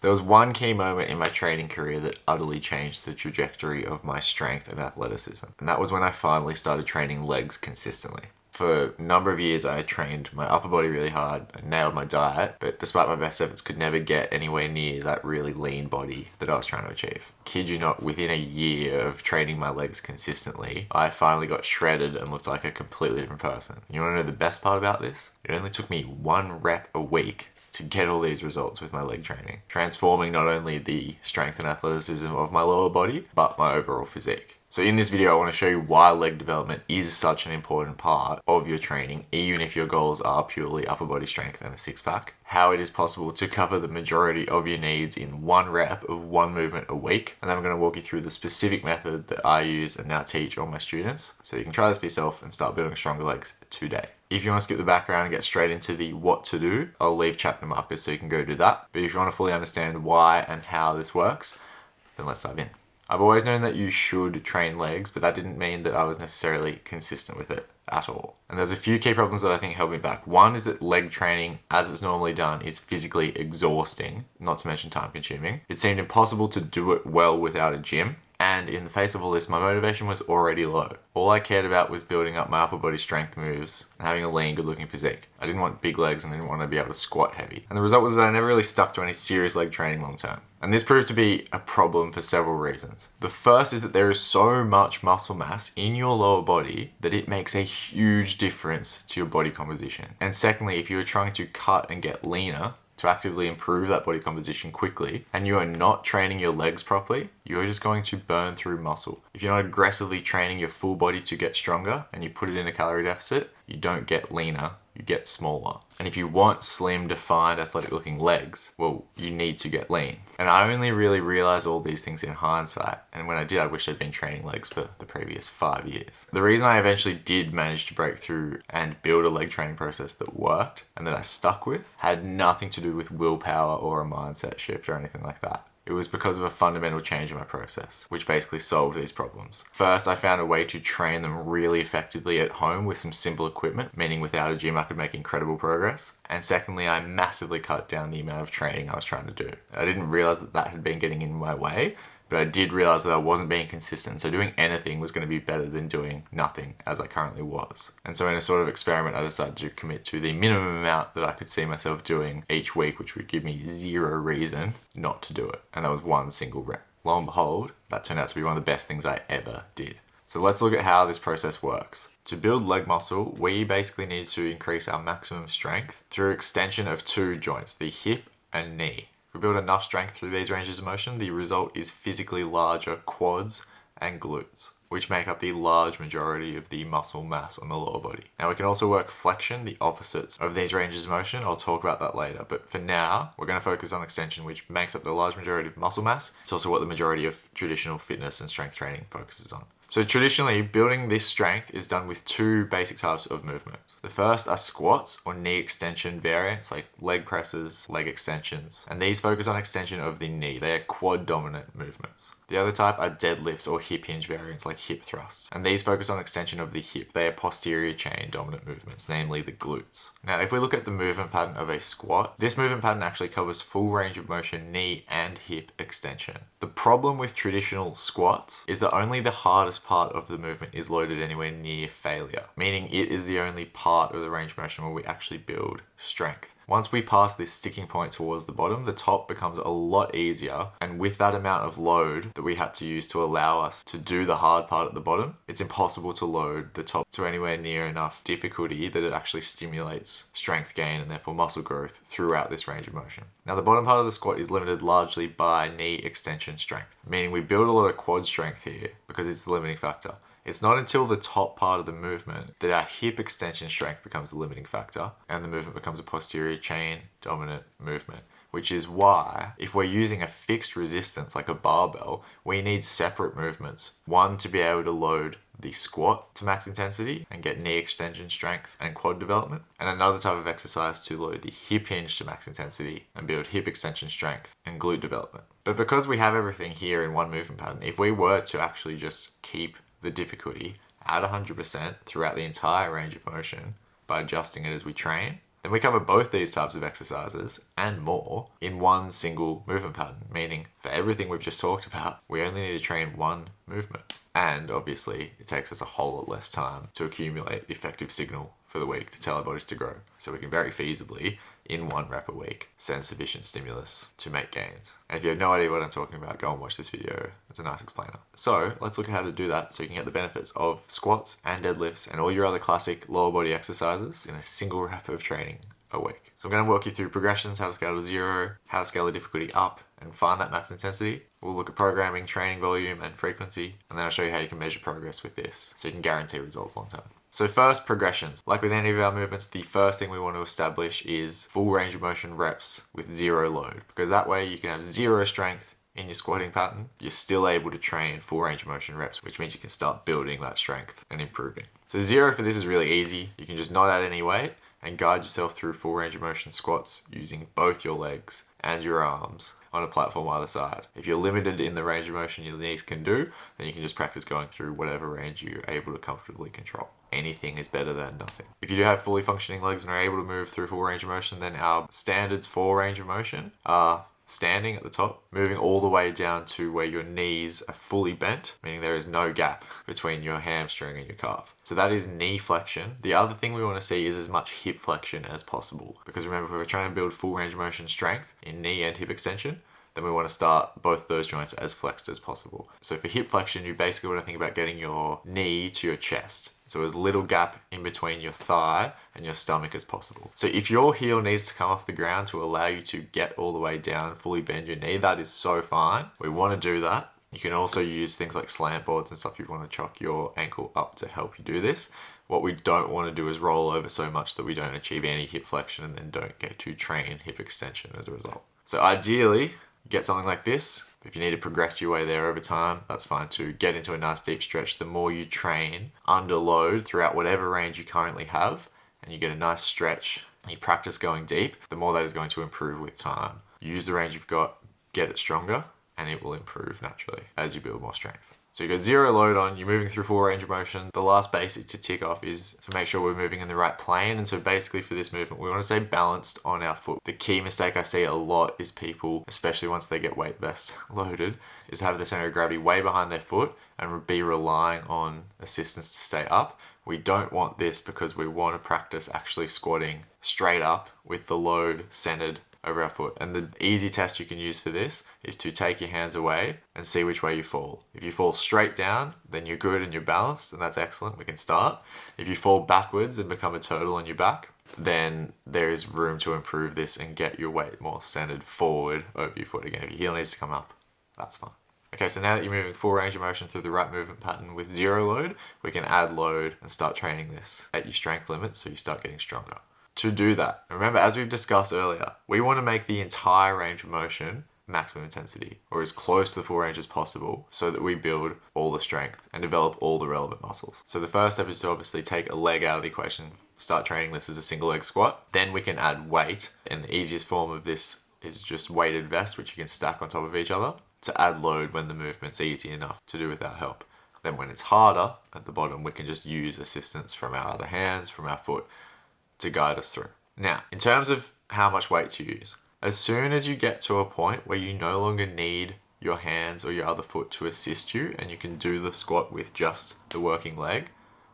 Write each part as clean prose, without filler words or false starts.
There was one key moment in my training career that utterly changed the trajectory of my strength and athleticism, and that was when I finally started training legs consistently. For a number of years, I trained my upper body really hard, I nailed my diet, but despite my best efforts, could never get anywhere near that really lean body that I was trying to achieve. Kid you not, within a year of training my legs consistently, I finally got shredded and looked like a completely different person. You want to know the best part about this? It only took me 1 rep a week to get all these results with my leg training, transforming not only the strength and athleticism of my lower body, but my overall physique. So in this video, I want to show you why leg development is such an important part of your training, even if your goals are purely upper body strength and a six-pack, how it is possible to cover the majority of your needs in 1 rep of 1 movement a week, and then I'm going to walk you through the specific method that I use and now teach all my students, so you can try this for yourself and start building stronger legs today. If you want to skip the background and get straight into the what to do, I'll leave chapter markers so you can go do that. But if you want to fully understand why and how this works, then let's dive in. I've always known that you should train legs, but that didn't mean that I was necessarily consistent with it at all. And there's a few key problems that I think held me back. One is that leg training, as it's normally done, is physically exhausting, not to mention time consuming. It seemed impossible to do it well without a gym. And in the face of all this, my motivation was already low. All I cared about was building up my upper body strength moves and having a lean, good looking physique. I didn't want big legs and I didn't want to be able to squat heavy. And the result was that I never really stuck to any serious leg training long term. And this proved to be a problem for several reasons. The first is that there is so much muscle mass in your lower body that it makes a huge difference to your body composition. And secondly, if you're trying to cut and get leaner, to actively improve that body composition quickly, and you are not training your legs properly, you're just going to burn through muscle. If you're not aggressively training your full body to get stronger and you put it in a calorie deficit, you don't get leaner, you get smaller. And if you want slim, defined, athletic looking legs, well, you need to get lean. And I only really realized all these things in hindsight. And when I did, I wish I'd been training legs for the previous 5 years. The reason I eventually did manage to break through and build a leg training process that worked and that I stuck with had nothing to do with willpower or a mindset shift or anything like that. It was because of a fundamental change in my process, which basically solved these problems. First, I found a way to train them really effectively at home with some simple equipment, meaning without a gym I could make incredible progress. And secondly, I massively cut down the amount of training I was trying to do. I didn't realize that that had been getting in my way, but I did realize that I wasn't being consistent, so doing anything was going to be better than doing nothing, as I currently was. And so in a sort of experiment, I decided to commit to the minimum amount that I could see myself doing each week, which would give me 0 reason not to do it. And that was 1 single rep. Lo and behold, that turned out to be one of the best things I ever did. So let's look at how this process works. To build leg muscle, we basically need to increase our maximum strength through extension of 2 joints, the hip and knee. If we build enough strength through these ranges of motion, the result is physically larger quads and glutes, which make up the large majority of the muscle mass on the lower body. Now we can also work flexion, the opposites of these ranges of motion. I'll talk about that later, but for now, we're going to focus on extension, which makes up the large majority of muscle mass. It's also what the majority of traditional fitness and strength training focuses on. So traditionally, building this strength is done with 2 basic types of movements. The first are squats or knee extension variants like leg presses, leg extensions, and these focus on extension of the knee. They are quad dominant movements. The other type are deadlifts or hip hinge variants like hip thrusts, and these focus on extension of the hip. They are posterior chain dominant movements, namely the glutes. Now, if we look at the movement pattern of a squat, this movement pattern actually covers full range of motion, knee and hip extension. The problem with traditional squats is that only the hardest part of the movement is loaded anywhere near failure, meaning it is the only part of the range of motion where we actually build strength. Once we pass this sticking point towards the bottom, the top becomes a lot easier, and with that amount of load that we had to use to allow us to do the hard part at the bottom, it's impossible to load the top to anywhere near enough difficulty that it actually stimulates strength gain and therefore muscle growth throughout this range of motion. Now the bottom part of the squat is limited largely by knee extension strength, meaning we build a lot of quad strength here because it's the limiting factor. It's not until the top part of the movement that our hip extension strength becomes the limiting factor and the movement becomes a posterior chain dominant movement, which is why if we're using a fixed resistance like a barbell, we need separate movements. One to be able to load the squat to max intensity and get knee extension strength and quad development, and another type of exercise to load the hip hinge to max intensity and build hip extension strength and glute development. But because we have everything here in one movement pattern, if we were to actually just keep the difficulty at 100% throughout the entire range of motion by adjusting it as we train, Then we cover both these types of exercises and more in one single movement pattern, meaning for everything we've just talked about, we only need to train one movement. And obviously, it takes us a whole lot less time to accumulate the effective signal for the week to tell our bodies to grow. So we can very feasibly, in 1 rep a week, send sufficient stimulus to make gains. And if you have no idea what I'm talking about, go and watch this video. It's a nice explainer. So let's look at how to do that so you can get the benefits of squats and deadlifts and all your other classic lower body exercises in a single rep of training a week. So I'm going to walk you through progressions, how to scale to 0, how to scale the difficulty up and find that max intensity. We'll look at programming, training volume and frequency, and then I'll show you how you can measure progress with this so you can guarantee results long term. So first, progressions. Like with any of our movements, the first thing we want to establish is full range of motion reps with 0 load, because that way you can have 0 strength in your squatting pattern. You're still able to train full range of motion reps, which means you can start building that strength and improving. So 0 for this is really easy. You can just not add any weight and guide yourself through full range of motion squats using both your legs and your arms on a platform either side. If you're limited in the range of motion your knees can do, then you can just practice going through whatever range you're able to comfortably control. Anything is better than nothing. If you do have fully functioning legs and are able to move through full range of motion, then our standards for range of motion are standing at the top, moving all the way down to where your knees are fully bent, meaning there is no gap between your hamstring and your calf. So that is knee flexion. The other thing we want to see is as much hip flexion as possible. Because remember, if we're trying to build full range of motion strength in knee and hip extension, then we want to start both those joints as flexed as possible. So for hip flexion, you basically want to think about getting your knee to your chest. So as little gap in between your thigh and your stomach as possible. So if your heel needs to come off the ground to allow you to get all the way down, fully bend your knee, that is so fine. We want to do that. You can also use things like slant boards and stuff if you want to chuck your ankle up to help you do this. What we don't want to do is roll over so much that we don't achieve any hip flexion and then don't get to train hip extension as a result. So ideally, get something like this. If you need to progress your way there over time, that's fine too. Get into a nice deep stretch. The more you train under load throughout whatever range you currently have, and you get a nice stretch, and you practice going deep, the more that is going to improve with time. Use the range you've got, get it stronger, and it will improve naturally as you build more strength. So you've got 0 load on, you're moving through full range of motion. The last basic to tick off is to make sure we're moving in the right plane. And so basically for this movement, we want to stay balanced on our foot. The key mistake I see a lot is people, especially once they get weight vests loaded, is have the center of gravity way behind their foot and be relying on assistance to stay up. We don't want this because we want to practice actually squatting straight up with the load centered over our foot. And the easy test you can use for this is to take your hands away and see which way you fall. If you fall straight down, then you're good and you're balanced, and that's excellent. We can start. If you fall backwards and become a turtle on your back, then there is room to improve this and get your weight more centered forward over your foot. Again, if your heel needs to come up, that's fine. Okay, so now that you're moving full range of motion through the right movement pattern with 0 load, we can add load and start training this at your strength limit so you start getting stronger. To do that, remember, as we've discussed earlier, we want to make the entire range of motion maximum intensity, or as close to the full range as possible, so that we build all the strength and develop all the relevant muscles. So the first step is to obviously take a leg out of the equation, start training this as a single leg squat. Then we can add weight, and the easiest form of this is just weighted vests, which you can stack on top of each other to add load when the movement's easy enough to do without help. Then when it's harder at the bottom, we can just use assistance from our other hands, from our foot, to guide us through. Now, in terms of how much weight to use, as soon as you get to a point where you no longer need your hands or your other foot to assist you and you can do the squat with just the working leg,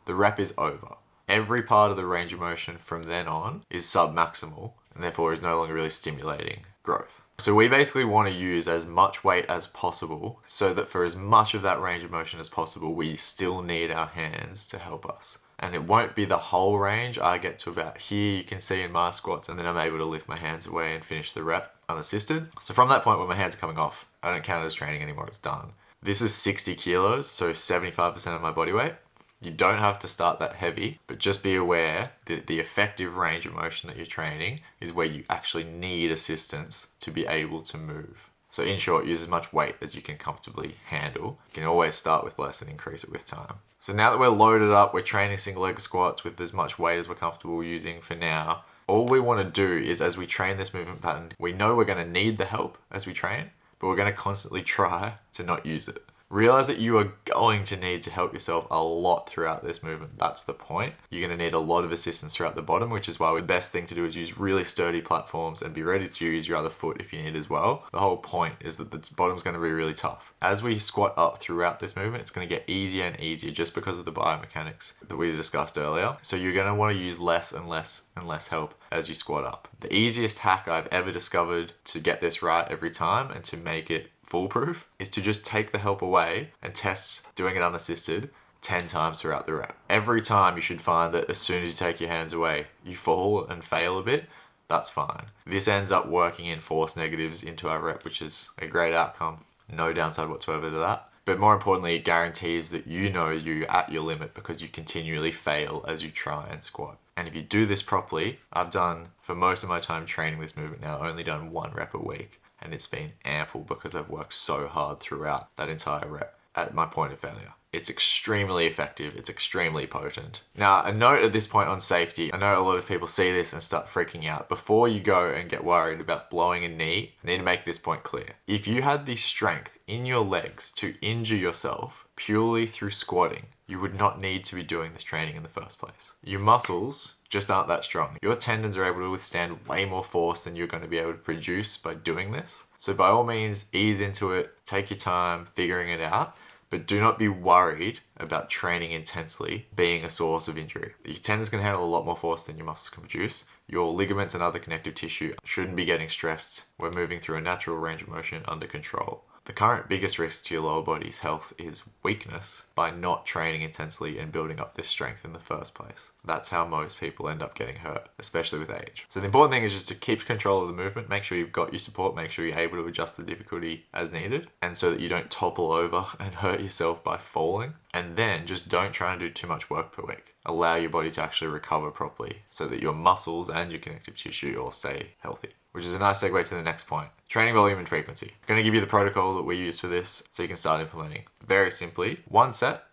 the rep is over. Every part of the range of motion from then on is submaximal and therefore is no longer really stimulating growth. So we basically want to use as much weight as possible so that for as much of that range of motion as possible, we still need our hands to help us. And it won't be the whole range. I get to about here, you can see in my squats, and then I'm able to lift my hands away and finish the rep unassisted. So from that point where my hands are coming off, I don't count it as training anymore, it's done. This is 60 kilos, so 75% of my body weight. You don't have to start that heavy, but just be aware that the effective range of motion that you're training is where you actually need assistance to be able to move. So in short, use as much weight as you can comfortably handle. You can always start with less and increase it with time. So now that we're loaded up, we're training single leg squats with as much weight as we're comfortable using for now. All we want to do is, as we train this movement pattern, we know we're going to need the help as we train, but we're going to constantly try to not use it. Realize that you are going to need to help yourself a lot throughout this movement. That's the point. You're going to need a lot of assistance throughout the bottom, which is why the best thing to do is use really sturdy platforms and be ready to use your other foot if you need as well. The whole point is that the bottom's going to be really tough. As we squat up throughout this movement, it's going to get easier and easier just because of the biomechanics that we discussed earlier. So you're going to want to use less and less and less help as you squat up. The easiest hack I've ever discovered to get this right every time and to make it foolproof is to just take the help away and test doing it unassisted 10 times throughout the rep. Every time you should find that as soon as you take your hands away, you fall and fail a bit. That's fine. This ends up working in force negatives into our rep, which is a great outcome. No downside whatsoever to that. But more importantly, it guarantees that you know you're at your limit because you continually fail as you try and squat. And if you do this properly, I've done, for most of my time training this movement now, only done 1 rep a week. And it's been ample because I've worked so hard throughout that entire rep at my point of failure. It's extremely effective. It's extremely potent. Now, a note at this point on safety. I know a lot of people see this and start freaking out. Before you go and get worried about blowing a knee, I need to make this point clear. If you had the strength in your legs to injure yourself purely through squatting, you would not need to be doing this training in the first place. Your muscles just aren't that strong. Your tendons are able to withstand way more force than you're going to be able to produce by doing this. So by all means, ease into it, take your time figuring it out, but do not be worried about training intensely being a source of injury. Your tendons can handle a lot more force than your muscles can produce. Your ligaments and other connective tissue shouldn't be getting stressed. We're moving through a natural range of motion under control. The current biggest risk to your lower body's health is weakness by not training intensely and building up this strength in the first place. That's how most people end up getting hurt, especially with age. So the important thing is just to keep control of the movement, make sure you've got your support, make sure you're able to adjust the difficulty as needed, and so that you don't topple over and hurt yourself by falling. And then just don't try and do too much work per week. Allow your body to actually recover properly so that your muscles and your connective tissue all stay healthy. Which is a nice segue to the next point. Training volume and frequency. I'm going to give you the protocol that we use for this so you can start implementing. Very simply, 1 set,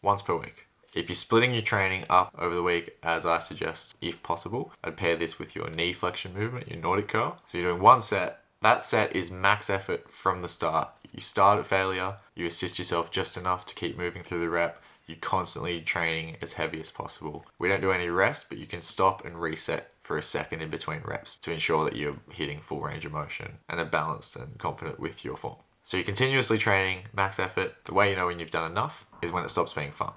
once per week. If you're splitting your training up over the week, as I suggest, if possible, I'd pair this with your knee flexion movement, your Nordic curl. So you're doing 1 set. That set is max effort from the start. You start at failure, you assist yourself just enough to keep moving through the rep. You're constantly training as heavy as possible. We don't do any rest, but you can stop and reset for a second in between reps to ensure that you're hitting full range of motion and are balanced and confident with your form. So you're continuously training, max effort. The way you know when you've done enough is when it stops being fun.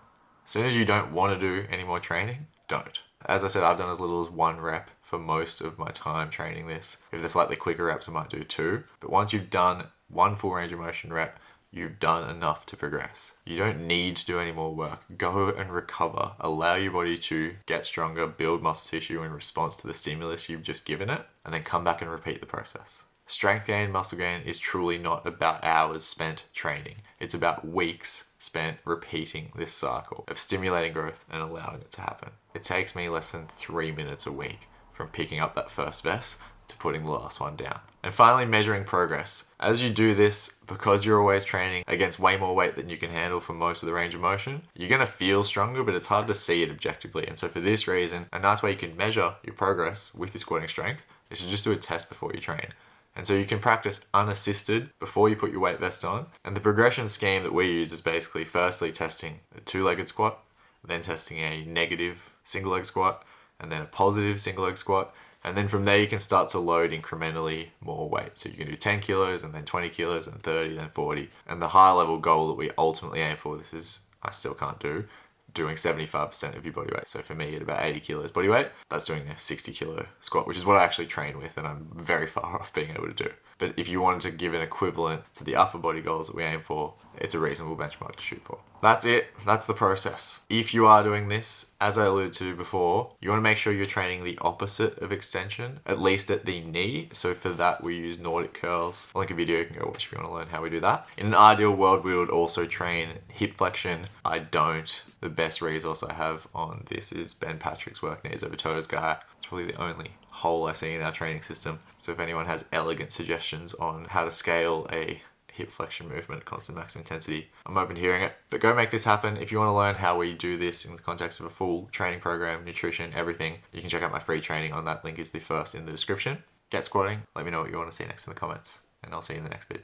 As soon as you don't want to do any more training, don't. As I said, I've done as little as 1 rep for most of my time training this. If they're slightly quicker reps, I might do 2. But once you've done 1 full range of motion rep, you've done enough to progress. You don't need to do any more work. Go and recover. Allow your body to get stronger, build muscle tissue in response to the stimulus you've just given it, and then come back and repeat the process. Strength gain, muscle gain is truly not about hours spent training. It's about weeks spent repeating this cycle of stimulating growth and allowing it to happen. It takes me less than 3 minutes a week from picking up that first vest to putting the last one down. And finally, measuring progress. As you do this, because you're always training against way more weight than you can handle for most of the range of motion, you're going to feel stronger, but it's hard to see it objectively. And so for this reason, a nice way you can measure your progress with your squatting strength is to just do a test before you train. And so you can practice unassisted before you put your weight vest on. And the progression scheme that we use is basically firstly testing a 2-legged squat, then testing a negative single leg squat, and then a positive single leg squat. And then from there, you can start to load incrementally more weight. So you can do 10 kilos and then 20 kilos and 30, then 40. And the high level goal that we ultimately aim for, this is, I still can't do, doing 75% of your body weight. So for me, at about 80 kilos body weight, that's doing a 60 kilo squat, which is what I actually train with. And I'm very far off being able to do. But if you wanted to give an equivalent to the upper body goals that we aim for, it's a reasonable benchmark to shoot for. That's it. That's the process. If you are doing this, as I alluded to before, you want to make sure you're training the opposite of extension, at least at the knee. So for that, we use Nordic curls. I'll link a video you can go watch if you want to learn how we do that. In an ideal world, we would also train hip flexion. I don't. The best resource I have on this is Ben Patrick's work, Knees Over Toes guy. It's probably the only hole I see in our training system. So if anyone has elegant suggestions on how to scale a hip flexion movement at constant max intensity, I'm open to hearing it. But go make this happen. If you want to learn how we do this in the context of a full training program, nutrition, everything, you can check out my free training on that. Link is the first in the description. Get squatting. Let me know what you want to see next in the comments, and I'll see you in the next video.